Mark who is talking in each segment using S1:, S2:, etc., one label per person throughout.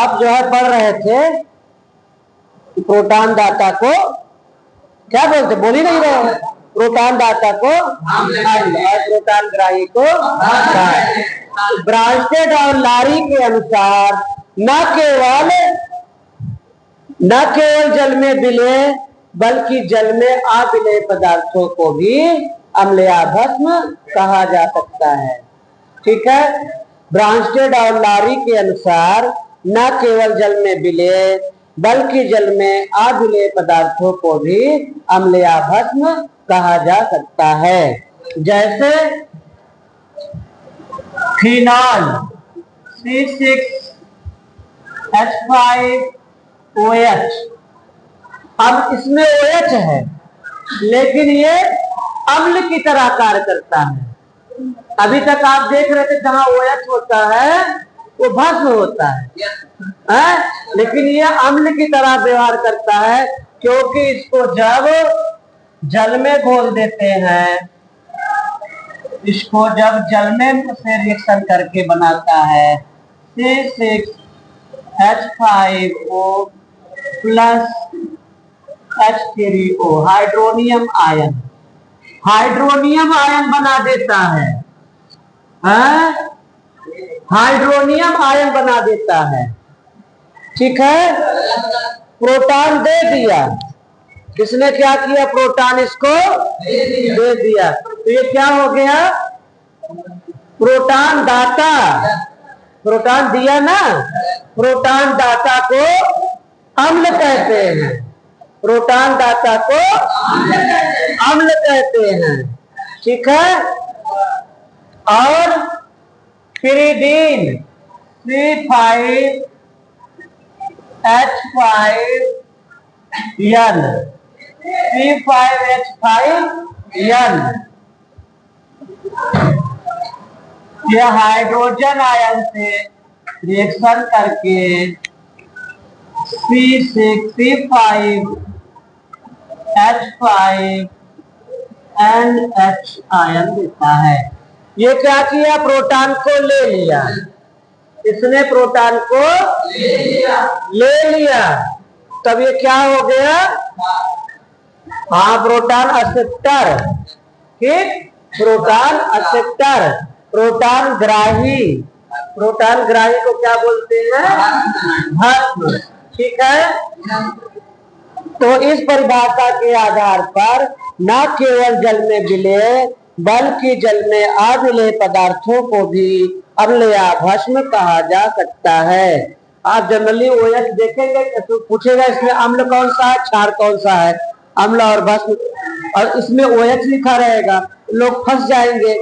S1: आप जो है पढ़ रहे थे प्रोटॉन दाता को क्या बोलते, बोल ही नहीं रहे। प्रोटॉन दाता को अम्ल और प्रोटॉन ग्राही को क्षार। ब्रांस्टेड और लारी के अनुसार न केवल जल में विलय बल्कि जल में अविलय पदार्थों को भी अम्ल या भस्म कहा जा सकता है। ठीक है, ब्रांस्टेड और लारी के अनुसार न केवल जल में विलय बल्कि जल में अविलय पदार्थों को भी अम्ल या भस्म कहा जा सकता है। जैसे फिनॉल C6H5OH, अब इसमें OH है लेकिन ये अम्ल की तरह कार्य करता है। अभी तक आप देख रहे थे जहां OH होता है वो भस्म होता है, लेकिन ये अम्ल की तरह व्यवहार करता है क्योंकि इसको जब जल में घोल देते हैं, इसको जब जल में से रिएक्शन करके बनाता है C6H5O plus H3O hydronium ion बना देता है, हाइड्रोनियम आयन बना देता है। ठीक है, प्रोटॉन दे दिया, किसने क्या किया, प्रोटॉन इसको दे दिया, तो ये क्या हो गया, प्रोटॉन दाता, प्रोटॉन दिया ना, प्रोटॉन दाता को अम्ल कहते हैं, प्रोटॉन दाता को अम्ल कहते हैं। ठीक है, और पिरिडीन C5H5N, C5H5N यह हाइड्रोजन आयन से रिएक्शन करके C6H5NH आयन देता है। ये क्या किया, प्रोटॉन को ले लिया, इसने प्रोटॉन को ले लिया, तब ये क्या हो गया, हाँ प्रोटॉन एक्सेप्टर। ठीक, प्रोटॉन एक्सेप्टर, प्रोटॉन ग्राही, प्रोटॉन ग्राही को क्या बोलते हैं, भस्म। ठीक है, तो इस परिभाषा के आधार पर न केवल जल में विलय बल्कि जल में अविलय पदार्थों को भी अम्ल या भस्म कहा जा सकता है। आप जनरली OH देखेंगे तो पूछेगा इसमें अम्ल कौन सा है, क्षार कौन सा है, अम्ल और भस्म, और इसमें OH लिखा रहेगा, लोग फंस जाएंगे,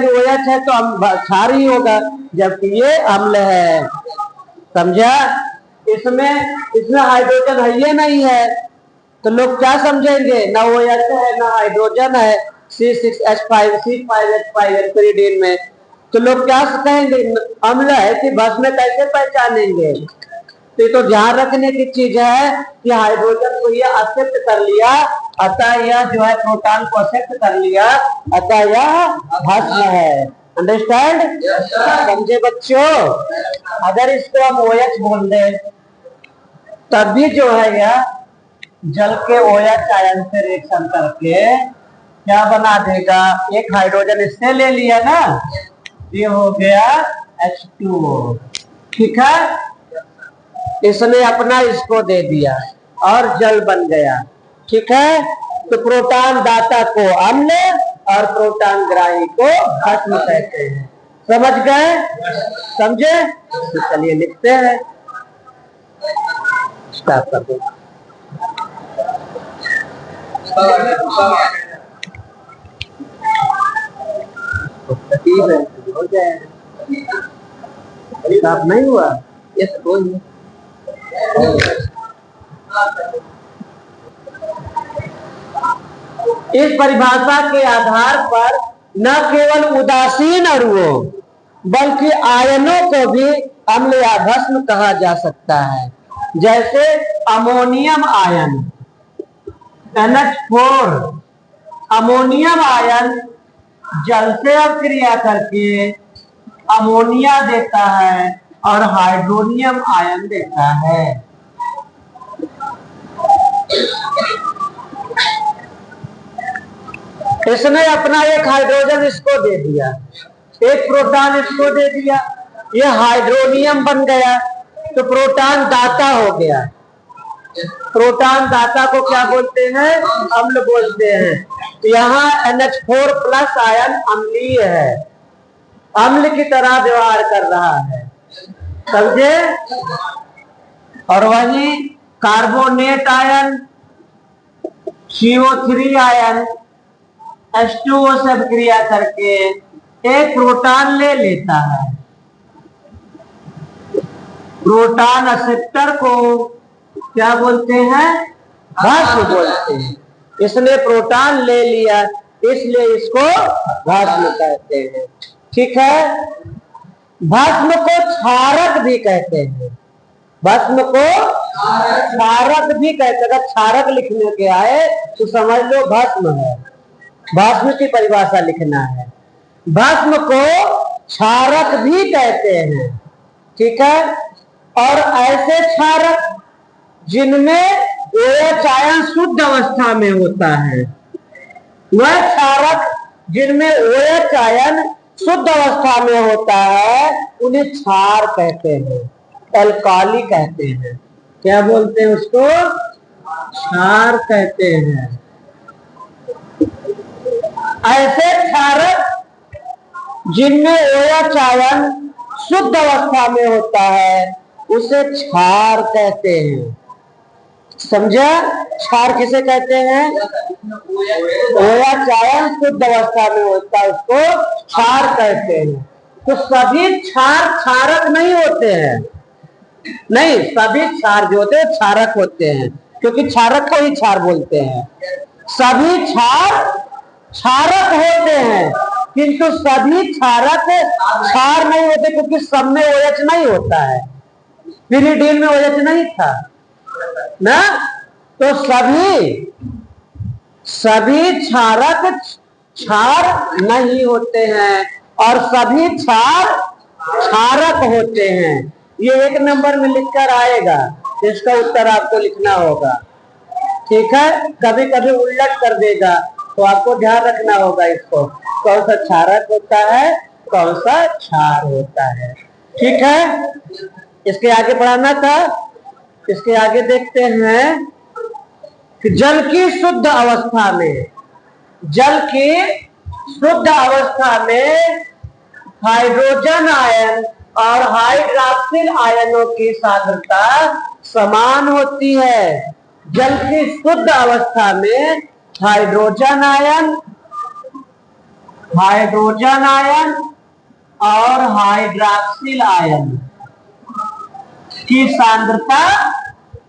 S1: OH है तो क्षार ही होगा, जबकि ये अम्ल है। समझा, इसमें हाइड्रोजन है ये नहीं है, तो लोग क्या समझेंगे, ना OH है ना हाइड्रोजन है C5H5N पिरिडीन में, तो लोग क्या कहेंगे, अम्ल है कि भस्म, कैसे पहचानेंगे। तो ये तो ध्यान रखने की चीज है कि हाइड्रोजन को ये एक्सेप्ट कर लिया, अतः यह जो है प्रोटॉन को एक्सेप्ट कर लिया, अतः यह भस्म है। अंडरस्टैंड, समझे बच्चों। अगर इसको हम OH बोल दे तब भी जो है यह जल के OH आयन से रिएक्शन करके क्या बना देगा, एक हाइड्रोजन इससे ले लिया ना, ये हो गया H2O। ठीक है, इसने अपना इसको दे दिया और जल बन गया। ठीक है, तो प्रोटॉन दाता को अम्ल और प्रोटॉन ग्राही को भस्म कहते हैं। समझ गए, समझे, तो चलिए लिखते हैं, स्टार्ट कर दो। हो जाएगा, स्टार्ट नहीं हुआ, ये कोई इस परिभाषा के आधार पर न केवल उदासीन अणुओं बल्कि आयनों को भी अम्ल या भस्म कहा जा सकता है। जैसे ammonium ion NH4, ammonium ion जल से अभिक्रिया करके अमोनिया देता है और हाइड्रोनियम आयन देता है। इसने अपना एक हाइड्रोजन इसको दे दिया, एक प्रोटॉन इसको दे दिया, ये हाइड्रोनियम बन गया, तो प्रोटॉन दाता हो गया। प्रोटॉन दाता को क्या बोलते हैं? अम्ल बोलते हैं। यहाँ NH4 प्लस आयन अम्लीय है, अम्ल की तरह व्यवहार कर रहा है, समझे? और वही carbonate ion, CO3 ion H2O से क्रिया करके एक प्रोटॉन ले लेता है। प्रोटॉन एक्सेप्टर को क्या बोलते हैं? भस्म बोलते हैं। इसने प्रोटॉन ले लिया, इसलिए इसको भस्म कहते हैं। ठीक है। भस्म को क्षारक भी कहते हैं, भस्म को क्षारक भी कहते हैं। अगर क्षारक लिखने के आए तो समझ लो भस्म है, भस्म की परिभाषा लिखना है। भस्म को क्षारक भी कहते हैं। ठीक है। और ऐसे क्षारक जिनमें OH आयन शुद्ध अवस्था में होता है, वह क्षारक जिनमें OH आयन शुद्ध अवस्था में होता है, उन्हें क्षार कहते हैं, एल्काली कहते हैं। क्या बोलते हैं उसको? क्षार कहते हैं। ऐसे क्षारक जिनमें OH आयन शुद्ध अवस्था में होता है, उसे क्षार कहते हैं। समझा? क्षार किसे कहते हैं? OH आयन शुद्ध अवस्था में होता है, उसको क्षार कहते हैं। तो सभी क्षार क्षारक नहीं होते हैं, नहीं, सभी क्षार जो होते हैं क्षारक होते हैं, क्योंकि क्षारक को ही क्षार बोलते हैं। सभी क्षार क्षारक होते हैं, किंतु सभी क्षारक क्षार नहीं होते, क्योंकि सब में OH नहीं होता है। पिरिडीन में OH नहीं था ना, तो सभी क्षारक क्षार नहीं होते हैं और सभी क्षार क्षारक होते हैं। ये 1 नंबर में लिखकर आएगा, इसका उत्तर आपको लिखना होगा। ठीक है। कभी कभी उल्ट कर देगा, तो आपको ध्यान रखना होगा इसको, कौन सा क्षारक होता है, कौन सा क्षार होता है। ठीक है। इसके आगे पढ़ाना था। इसके आगे देखते हैं कि जल की शुद्ध अवस्था में, जल की शुद्ध अवस्था में हाइड्रोजन आयन और हाइड्रॉक्सिल आयनों की सांद्रता समान होती है। जल की शुद्ध अवस्था में हाइड्रोजन आयन और हाइड्रॉक्सिल आयन की सांद्रता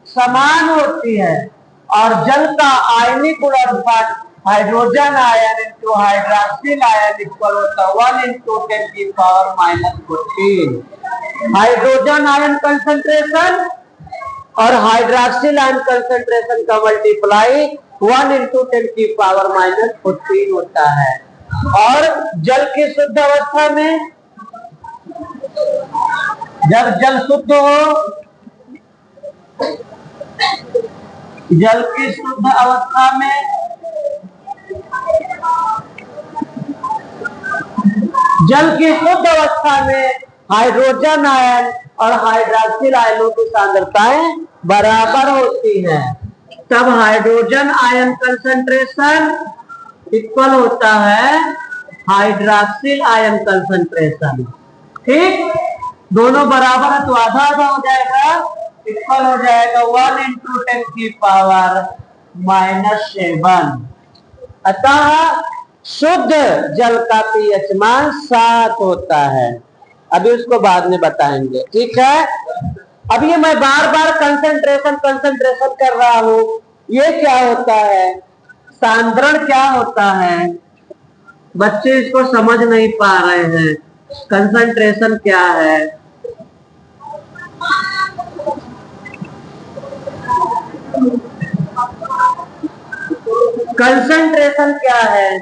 S1: समान होती है, और जल का आयनिक गुणनफल hydrogen ion into hydroxyl ion equal होता है 1 × 10⁻⁴। हाइड्रोजन आयन कंसंट्रेशन और हाइड्रॉक्सिल आयन कंसंट्रेशन का मल्टीप्लाई 1 × 10⁻⁴ होता है। और जल की शुद्ध अवस्था में, जब जल शुद्ध हो, जल की शुद्ध अवस्था में हाइड्रोजन आयन और हाइड्रॉक्सिल आयनों की सांद्रताएं बराबर होती हैं। तब हाइड्रोजन आयन कंसंट्रेशन इक्वल होता है हाइड्रॉक्सिल आयन कंसंट्रेशन। ठीक, दोनों बराबर है तो आधा आधा हो जाएगा, इक्वल हो जाएगा 1 × 10⁻⁷। अतः शुद्ध जल का pH मान 7 होता है। अभी उसको बाद में बताएंगे। ठीक है। अब ये मैं बार बार कंसंट्रेशन कर रहा हूं, ये क्या होता है, सांद्रण क्या होता है, बच्चे इसको समझ नहीं पा रहे हैं। कंसंट्रेशन क्या है? कंसंट्रेशन क्या है?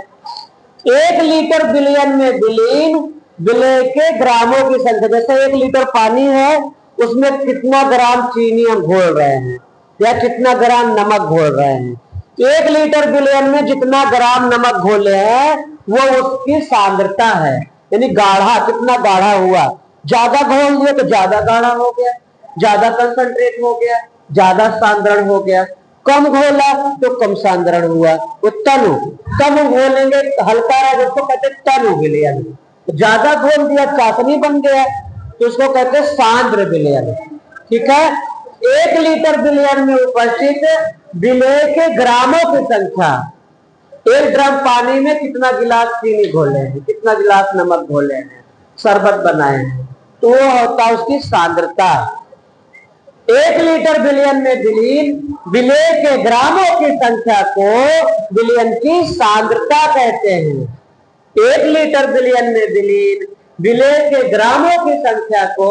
S1: 1 लीटर बिलियन में विलीन विलेय के ग्रामों की संख्या। जैसे 1 लीटर पानी है, उसमें कितना ग्राम चीनी हम घोल रहे हैं या कितना ग्राम नमक घोल रहे हैं। 1 लीटर विलयन में जितना ग्राम नमक घोले हैं वो उसकी सांद्रता है, यानी गाढ़ा, कितना गाढ़ा हुआ। ज्यादा घोल दिया तो ज्यादा गाढ़ा हो गया, ज्यादा कंसंट्रेट हो गया, ज्यादा सांद्रण हो गया। कम घोला तो कम सांद्रण हुआ, वो तनु। कम घोलेंगे हल्का रहा, उसको कहते तनु विलयन। ज्यादा घोल दिया चाशनी बन गया, तो उसको कहते हैं सांद्र विलयन। ठीक है। 1 लीटर विलयन में उपस्थित विलेय के ग्रामों की संख्या, 1 ड्रम पानी में कितना गिलास चीनी घोले हैं, कितना गिलास नमक घोले हैं, शरबत बनाए हैं, तो वो होता है उसकी सांद्रता। 1 लीटर विलयन में विलीन विलेय के ग्रामों की संख्या को विलयन की सांद्रता कहते हैं। 1 लीटर विलयन में विलीन विलेय के ग्रामों की संख्या को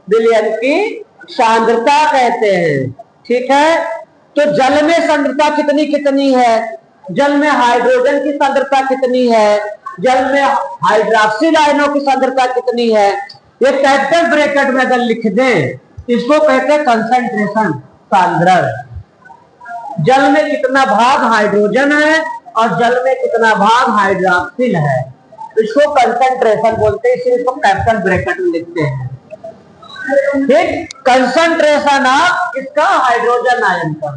S1: विलयन की सांद्रता कहते हैं। ठीक है। तो जल में सांद्रता कितनी कितनी है? जल में हाइड्रोजन की सांद्रता कितनी है? जल में हाइड्रोक्सिल आयनों की सांद्रता कितनी है? ये कैपिटल ब्रैकेट में अगर लिख दें, इसको कहते हैं कंसंट्रेशन, सांद्रण। जल में कितना भाग हाइड्रोजन है और जल में कितना भाग हाइड्रोक्सिल है, इसको कंसंट्रेशन बोलते हैं, इसलिए इसको कैपिटल ब्रैकेट में लिखते हैं। ठीक। कंसंट्रेशन ऑफ इसका हाइड्रोजन आयन का,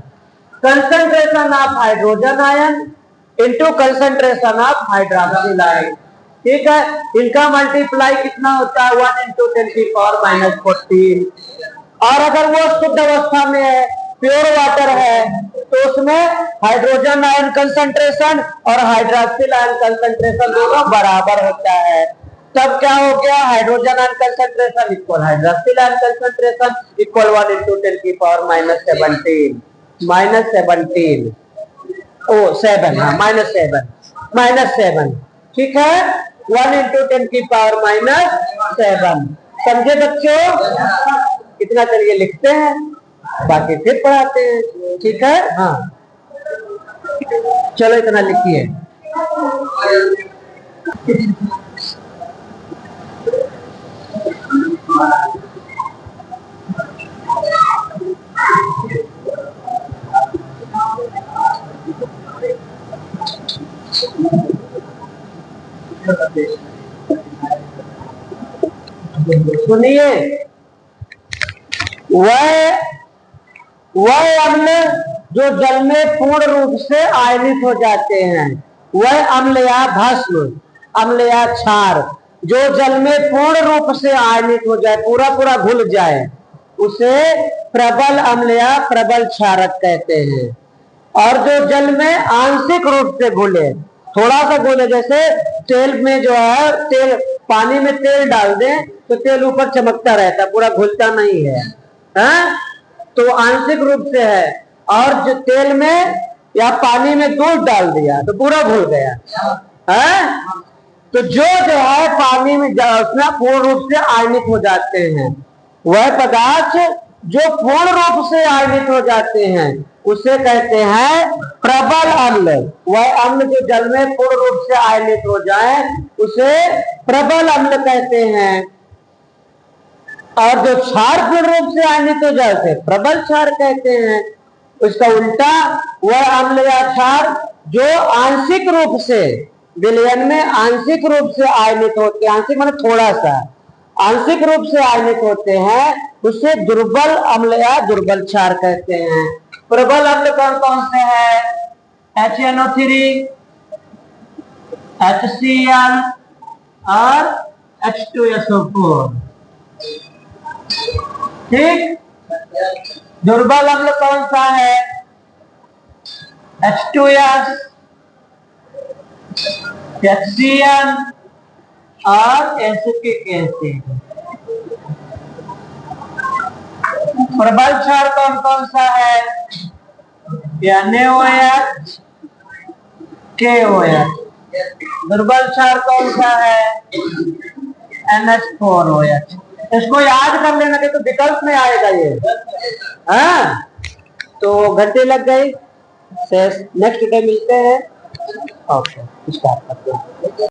S1: concentration of hydrogen ion into concentration of hydroxyl ion. ठीक है। इनका मल्टीप्लाई कितना होता है? 1 × 10⁻⁴। और अगर वो शुद्ध अवस्था में है, प्योर वाटर है, तो उसमें हाइड्रोजन आयन कंसंट्रेशन और हाइड्रोक्सिल आयन कंसंट्रेशन दोनों बराबर होता है। तब क्या हो गया? Hydrogen ion concentration equal hydroxyl ion concentration equal 1 × 10⁻⁻17 -17 ओ 7, हाँ -7। ठीक है। 1 × 10⁻⁻7। समझे बच्चों? इतना चलिए लिखते हैं, बाकी फिर पढ़ाते हैं। ठीक है। हाँ चलो इतना लिखिए। सुनिए, वह अम्ल जो जल में पूर्ण रूप से आयनित हो जाते हैं, वह अम्ल या भस्म, अम्ल या क्षार जो जल में पूर्ण रूप से आयनित हो जाए, पूरा पूरा घुल जाए, उसे प्रबल अम्ल या प्रबल क्षारक कहते हैं। और जो जल में आंशिक रूप से घुले, थोड़ा सा घुले, जैसे तेल में जो है, तेल पानी में तेल डाल दें तो तेल ऊपर चमकता रहता है, पूरा घुलता नहीं है, तो आंशिक रूप से है। और जो तेल में या पानी में दूध डाल दिया तो पूरा घुल गया, तो जो है पानी में उसमें पूर्ण रूप से आयनित हो जाते हैं, वह पदार्थ जो पूर्ण रूप से आयनित हो जाते हैं उसे कहते हैं प्रबल अम्ल। वह अम्ल जो जल में पूर्ण रूप से आयनित हो जाए उसे प्रबल अम्ल कहते हैं। और जो क्षार पूर्ण रूप से आयनित हो जाए उसे प्रबल क्षार कहते हैं। उसका उल्टा वह अम्ल या क्षार जो आंशिक रूप से विलयन में आंशिक रूप से आयनित होते हैं, आंशिक माने थोड़ा सा, आंशिक रूप से आयनित होते हैं, उसे दुर्बल अम्ल या दुर्बल क्षार कहते हैं। प्रबल अम्ल कौन कौन से हैं? HNO3, HCl और H2SO4। ठीक। दुर्बल अम्ल कौन सा है? H2S, HCl और एसिटिक एसिड। प्रबल क्षार कौन कौन सा है? NaOH, KOH। दुर्बल क्षार कौन सा है? NH4OH। इसको याद कर लेना, तो विकल्प में आएगा ये। तो घंटे लग गए, नेक्स्ट डे मिलते हैं। ओके, स्टार्ट करते हैं।